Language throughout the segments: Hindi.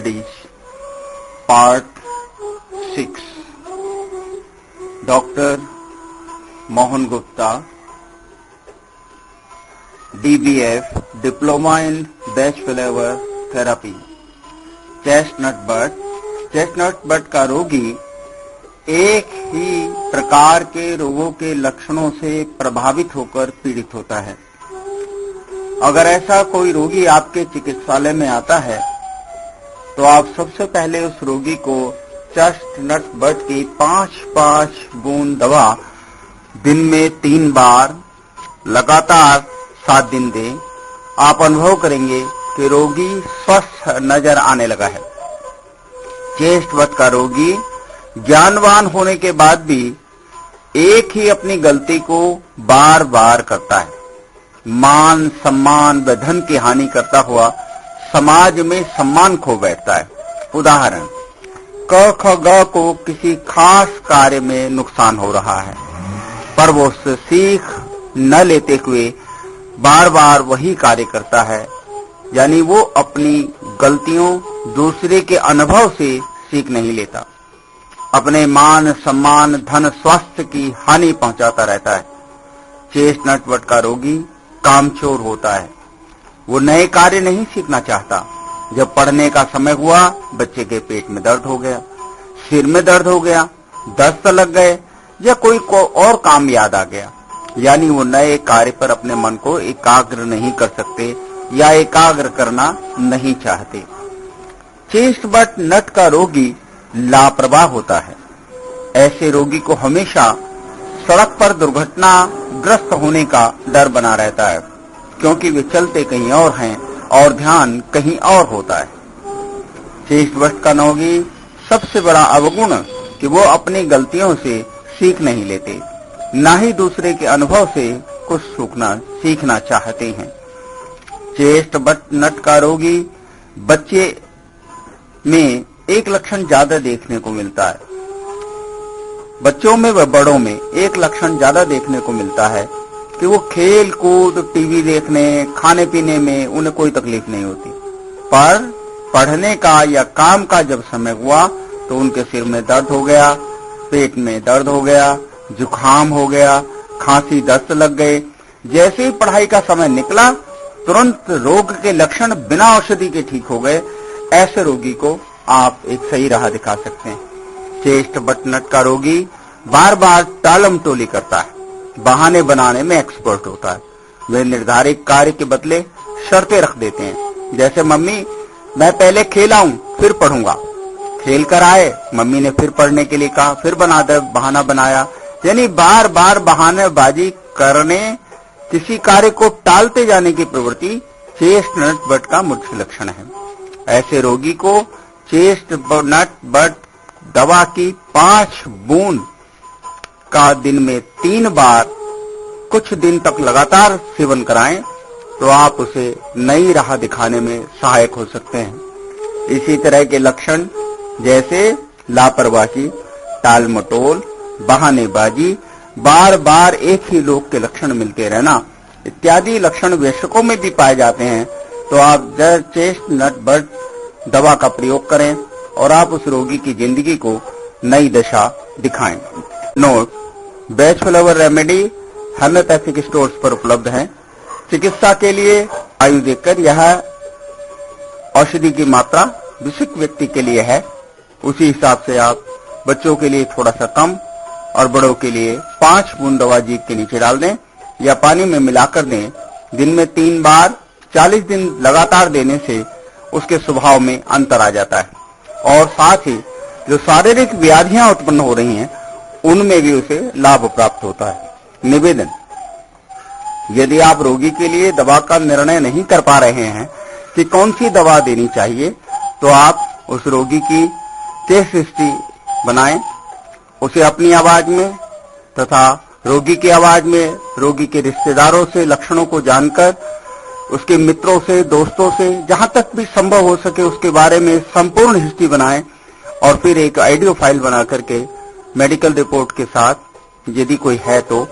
Studies, Part 6. Dr. Mohan Gupta, DBF, Diploma in Batch Flavor Therapy. Chestnut but. Chestnut but का रोगी एक ही प्रकार के रोगों के लक्षणों से प्रभावित होकर पीड़ित होता है। अगर ऐसा कोई रोगी आपके चिकित्सालय में आता है तो आप सबसे पहले उस रोगी को चेस्टनट बट की 5-5 बूंद दवा दिन में 3 बार लगातार 7 दिन दें। आप अनुभव करेंगे कि रोगी स्वस्थ नजर आने लगा है। चेस्ट बट का रोगी ज्ञानवान होने के बाद भी एक ही अपनी गलती को बार बार करता है। मान सम्मान व धन की हानि करता हुआ समाज में सम्मान खो बैठता है। उदाहरण, क ख ग को किसी खास कार्य में नुकसान हो रहा है, पर वो उससे सीख न लेते हुए बार बार वही कार्य करता है, यानी वो अपनी गलतियों दूसरे के अनुभव से सीख नहीं लेता। अपने मान सम्मान धन स्वास्थ्य की हानि पहुंचाता रहता है। चेस्टनट बट का रोगी कामचोर होता है। वो नए कार्य नहीं सीखना चाहता। जब पढ़ने का समय हुआ, बच्चे के पेट में दर्द हो गया, सिर में दर्द हो गया, दस्त लग गए या कोई और काम याद आ गया, यानी वो नए कार्य पर अपने मन को एकाग्र नहीं कर सकते या एकाग्र करना नहीं चाहते। चेस्टनट का रोगी लापरवाह होता है। ऐसे रोगी को हमेशा सड़क पर दुर्घटनाग्रस्त होने का डर बना रहता है, क्योंकि वे चलते कहीं और हैं और ध्यान कहीं और होता है। चेस्टनट का रोगी सबसे बड़ा अवगुण कि वो अपनी गलतियों से सीख नहीं लेते, न ही दूसरे के अनुभव से कुछ सीखना चाहते हैं। चेस्टनट का रोगी बच्चे में एक लक्षण ज्यादा देखने को मिलता है। बच्चों में व बड़ों में एक लक्षण ज्यादा देखने को मिलता है कि वो खेल कूद, टीवी देखने, खाने पीने में उन्हें कोई तकलीफ नहीं होती, पर पढ़ने का या काम का जब समय हुआ तो उनके सिर में दर्द हो गया, पेट में दर्द हो गया, जुकाम हो गया, खांसी दस्त लग गए। जैसे ही पढ़ाई का समय निकला, तुरंत रोग के लक्षण बिना औषधि के ठीक हो गए। ऐसे रोगी को आप एक सही राह दिखा सकते हैं। चेस्टनट का रोगी बार बार टालम टोली करता है, बहाने बनाने में एक्सपर्ट होता है। वे निर्धारित कार्य के बदले शर्तें रख देते हैं, जैसे मम्मी मैं पहले खेल आऊं फिर पढ़ूंगा। खेल कर आए, मम्मी ने फिर पढ़ने के लिए कहा, फिर बहाना बनाया, यानी बार बार बहानेबाजी करने, किसी कार्य को टालते जाने की प्रवृत्ति चेस्टनट बट का मुख्य लक्षण है। ऐसे रोगी को चेस्टनट बट दवा की 5 बूंद का दिन में 3 बार कुछ दिन तक लगातार सेवन कराएं तो आप उसे नई राह दिखाने में सहायक हो सकते हैं। इसी तरह के लक्षण जैसे लापरवाही, टाल मटोल, बहानेबाजी, बार बार एक ही रोग के लक्षण मिलते रहना इत्यादि लक्षण वयस्कों में भी पाए जाते हैं, तो आप चेस्टनट बट दवा का प्रयोग करें और आप उस रोगी की जिंदगी को नई दशा दिखाएं। Note, batch flavour remedy homeopathic stores पर उपलब्ध है। चिकित्सा के लिए आयु देखकर यह औषधि की मात्रा विशिष्ट व्यक्ति के लिए है, उसी हिसाब से आप बच्चों के लिए थोड़ा सा कम और बड़ों के लिए 5 बूंद दवा जीभ के नीचे डाल दें या पानी में मिलाकर दें। दिन में 3 बार 40 दिन लगातार देने से उसके स्वभाव में अंतर आ जाता है और साथ ही जो शारीरिक व्याधियां उत्पन्न हो रही हैं उनमें भी उसे लाभ प्राप्त होता है। निवेदन, यदि आप रोगी के लिए दवा का निर्णय नहीं कर पा रहे हैं कि कौन सी दवा देनी चाहिए, तो आप उस रोगी की केस हिस्ट्री बनाएं, उसे अपनी आवाज में तथा रोगी की आवाज में रोगी के रिश्तेदारों से लक्षणों को जानकर, उसके मित्रों से, दोस्तों से, जहां तक भी संभव हो सके उसके बारे में संपूर्ण हिस्ट्री बनाएं और फिर एक ऑडियो फाइल बना करके मेडिकल रिपोर्ट के साथ, यदि कोई है तो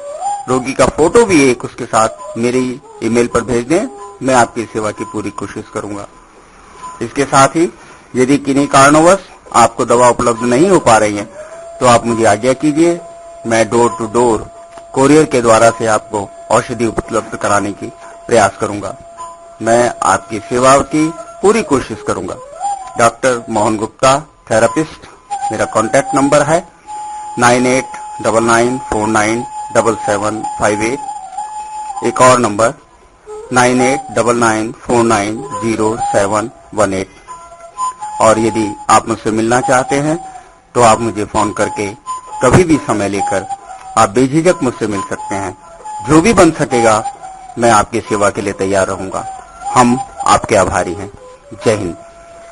रोगी का फोटो भी एक उसके साथ मेरी ईमेल पर भेज दें। मैं आपकी सेवा की पूरी कोशिश करूंगा। इसके साथ ही यदि किन्हीं कारणवश आपको दवा उपलब्ध नहीं हो पा रही है तो आप मुझे आज्ञा कीजिए, मैं डोर टू डोर कोरियर के द्वारा से आपको औषधि उपलब्ध कराने की प्रयास करूंगा। मैं आपकी सेवा की पूरी कोशिश करूंगा। Doctor Mohan Gupta, therapist. मेरा कॉन्टैक्ट नंबर है 9899497758। एक और नंबर 9899490718। और यदि आप मुझसे मिलना चाहते हैं तो आप मुझे फोन करके कभी भी समय लेकर आप बेझिझक मुझसे मिल सकते हैं। जो भी बन सकेगा मैं आपकी सेवा के लिए तैयार रहूंगा। हम आपके आभारी हैं। जय हिंद।